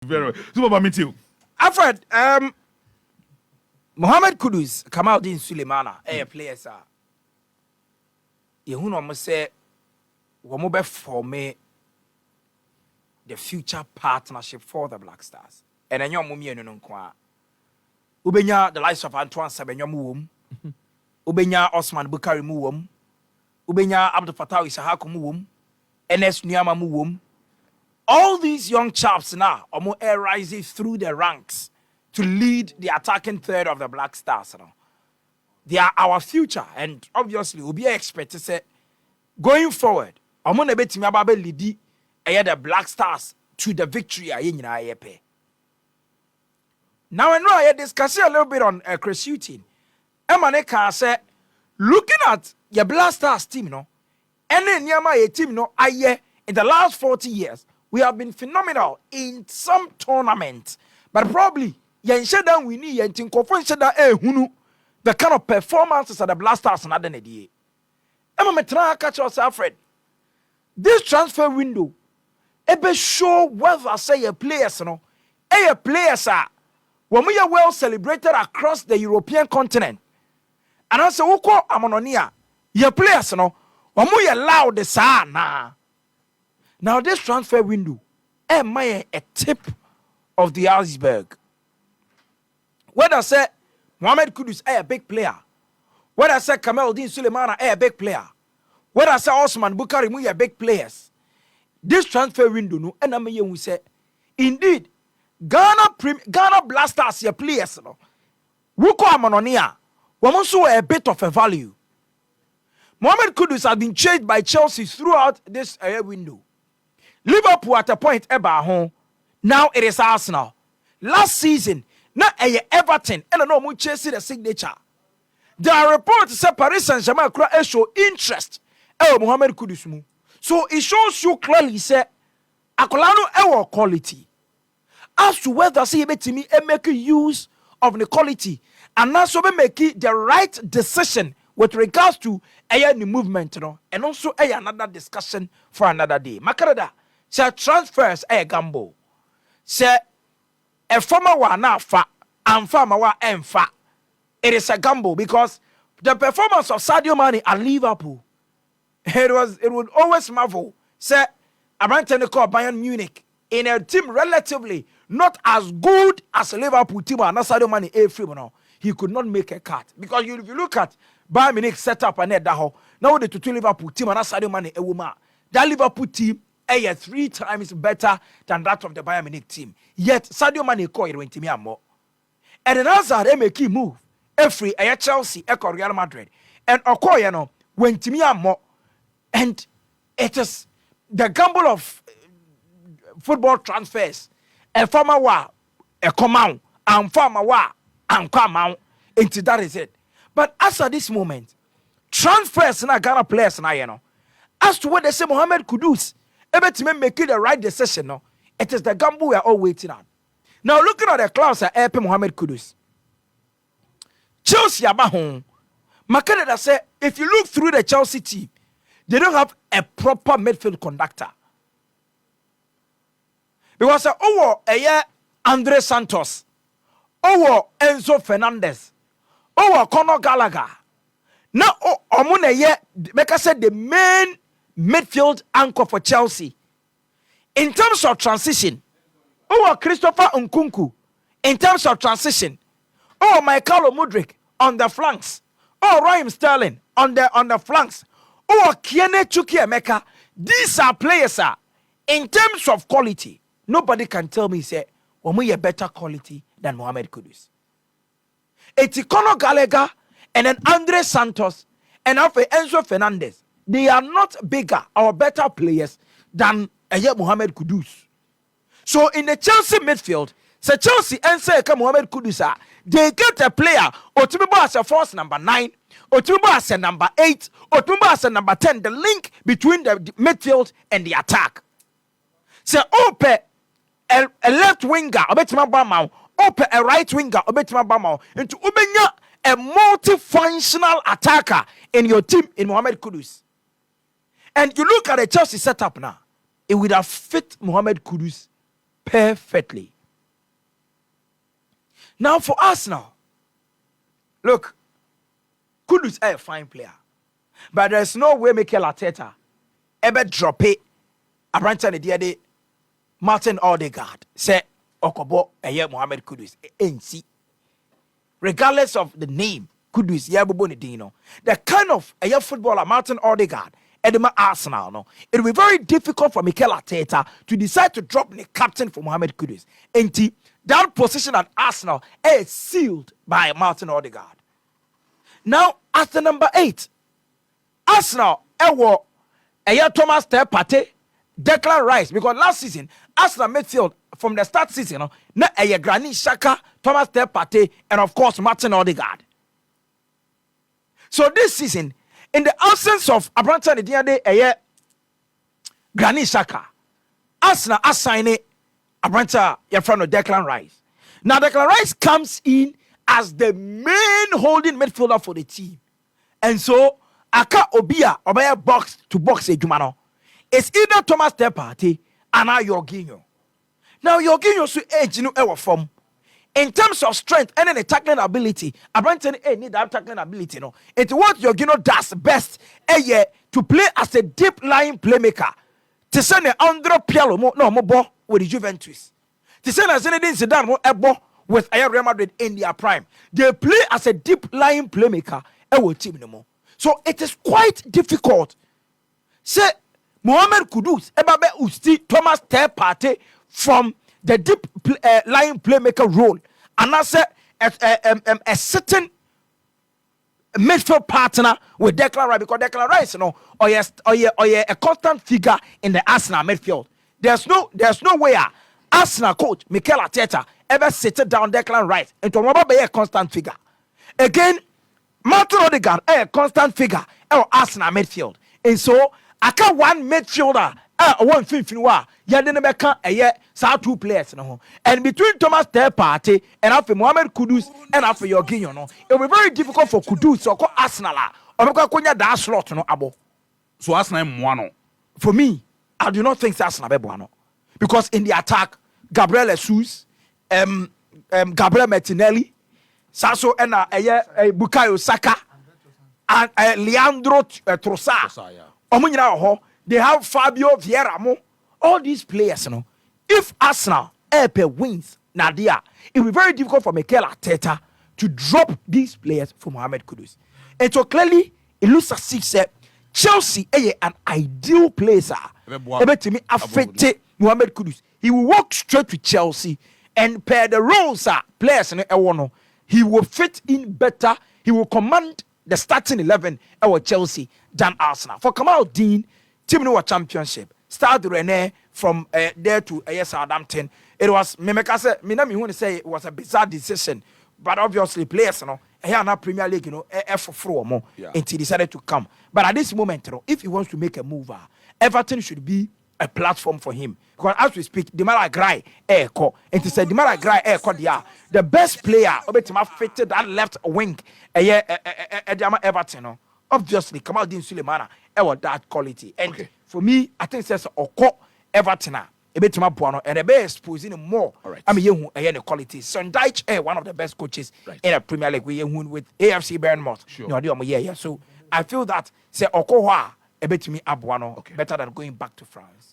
Very well. Super meet you. Alfred, Mohammed Kudus, Kamaldeen, Sulemana, players are. You know, say, we form the future partnership for the Black Stars. And then your mummy and Onua. Ubenya, the likes of Antoine Sabenyo Muum. Ubenya Osman Bukari Muum. Ubenya Abdul Fattah Issahaku Muum. NS Nyama Muum. All these young chaps now are rising through the ranks to lead the attacking third of the Black Stars. You know. They are our future, and obviously we'll be expected to say going forward. I'm going to bet lead the Black Stars to the victory. Now I know I discussed a little bit on cross shooting. Emaneka say, looking at your Black Stars team, you know, and then your team, you know, in the last 40 years. We have been phenomenal in some tournaments, but probably we need the kind of performances that the Black Stars and other day. I'm catch us, Alfred. This transfer window, ebe show whether say a players, players are when we are well celebrated across the European continent. And I say, Oko Amononia, your players, when we allow the sana. Now, this transfer window, a tip of the iceberg. Whether I say Mohammed Kudus a big player, whether I say Kamaldeen Sulemana a big player, whether I say Osman Bukari a big players, this transfer window, no, and we say, indeed, Ghana Blasters your players, no, Wuko Amanonia, also a bit of a value. Mohammed Kudus has been chased by Chelsea throughout this window. Liverpool at a point eba home. Now it is Arsenal. Last season, now Everton and no more chasing the signature. There are reports that Paris Saint-Germain show interest in Mohammed Kudus. So it shows you clearly say Akolano ewo quality. As to whether say me make use of the quality and also make the right decision with regards to the movement, and also another discussion for another day. Makarada. Say transfers a gamble. Say a former one now fa and farmer one and fa. It is a gamble because the performance of Sadio Mane at Liverpool, it would always marvel. Say Amankwah called Bayern Munich in a team relatively not as good as a Liverpool team and Sadio Mane he could not make a cut because if you look at Bayern Munich set up and now the two Liverpool team and Sadio Mane that Liverpool team 3 times better than that of the Bayern Munich team. Yet Sadio Mane called it more. And then Hazard make a move. Every Chelsea, Real Madrid, and Okoye went to me more. And it is the gamble of football transfers. A farmer wa a command and farmer wa and come out. Into that is it. But as at this moment, transfers na Ghana players na as to what they say Mohammed Kudus. To make the right decision, no, it is the gamble we are all waiting on. Now, looking at the class at AP Mohammed Kudus, Chelsea Abahon, Makanada said, if you look through the Chelsea team, they don't have a proper midfield conductor. Because Andre Santos, Enzo Fernandez, Conor Gallagher. Now, make us say the main midfield anchor for Chelsea. In terms of transition, Christopher Nkunku. In terms of transition, Michael Mudryk on the flanks. Raheem Sterling on the flanks. Kiene Chukwuemeka. These are players. In terms of quality, nobody can tell me say we are better quality than Mohammed Kudus. It's Conor Gallagher and then Andre Santos and after Enzo Fernandez. They are not bigger or better players than Mohammed Kudus. So in the Chelsea midfield, so Chelsea and say Mohammed Kudus, they get a player or to be as a force number 9, or to be as a number 8, or to be as a number 10, the link between the midfield and the attack. So open a left winger, open a right winger, into ubenya a multifunctional attacker in your team in Mohammed Kudus. And you look at the Chelsea setup now, it would have fit Mohammed Kudus perfectly. Now for Arsenal, look, Kudus is a fine player, but there's no way Mikel Arteta ever drop it. Abranta the Martin Odegaard say Okobo Mohammed Kudus NC. Regardless of the name, Kudus Yabubonidino, the kind of footballer Martin Odegaard, Edema Arsenal, no, it will be very difficult for Mikel Arteta to decide to drop the captain for Mohammed Kudus. And that position at Arsenal is sealed by Martin Odegaard. Now, at the number 8, Arsenal, Thomas Partey, Declan Rice, because last season, Arsenal midfield from the start season, na Granit Xhaka, Thomas Partey, and of course Martin Odegaard. So this season, in the absence of Abranta Diade, Granit Xhaka, Arsenal assigning Abranta Yafrano Declan Rice. Now Declan Rice comes in as the main holding midfielder for the team, and so Aka Obia Obaya box to box Ejumano. It's either Thomas Partey and now Jorginho. Now Jorginho so age our form. In terms of strength and the tackling ability, Abranta need that tackling ability. No, it's what Jorginho does best. To play as a deep lying playmaker. To send an Andro Pialo mo with the Juventus. To send a Zinedine Zidane mo ebo with Real Madrid in their prime. They play as a deep lying playmaker. Team no more. So it is quite difficult. Say Mohammed Kudus, Ebabe Usti, Thomas Partey from the deep lying playmaker role, and I say a certain midfield partner with Declan Rice, because Declan Rice, or a constant figure in the Arsenal midfield. There's no way Arsenal coach Mikel Arteta ever sit down Declan Rice into a constant figure. Again, Martin Odegaard a constant figure in Arsenal midfield, and so I can't one midfielder. One Finfinwa, Yadenebeka, two players, and between Thomas Partey and after Mohammed Kudus and after Jorginho, it will be very difficult for Kudus or Arsenal or Konya that slot, abo. So Arsenal Mwano. For me, I do not think that's Arsenal Bebuano, because in the attack, Gabriel Jesus, Gabriel Martinelli, Sasso and Bukayo Saka, and Leandro Trossard, they have Fabio Vieira. All these players, if Arsenal wins Nadia, it will be very difficult for Mikel Arteta to drop these players for Mohammed Kudus. And so clearly, it looks as if Chelsea an ideal place to me affect Mohammed Kudus. He will walk straight to Chelsea and pair the roles players he will fit in better. He will command the starting 11 at Chelsea than Arsenal. For Kamaldeen, team no championship. Start Rene from there to Southampton. It was say it was a bizarre decision, but obviously players here now Premier League for more until he decided to come. But at this moment, if he wants to make a move, Everton should be a platform for him, because as we speak, Demara Gray and to say Demara Gray the best player fitted that left wing Everton. Obviously, Kamaldeen Sulemana that quality. And for me, I think it's Oko Everton a bit buano and a bit exposing more. Right. I mean, the quality. Sondage one of the best coaches in the Premier League. We with AFC Bournemouth. Sure. So I feel that say Oko a bit me abuano better than going back to France.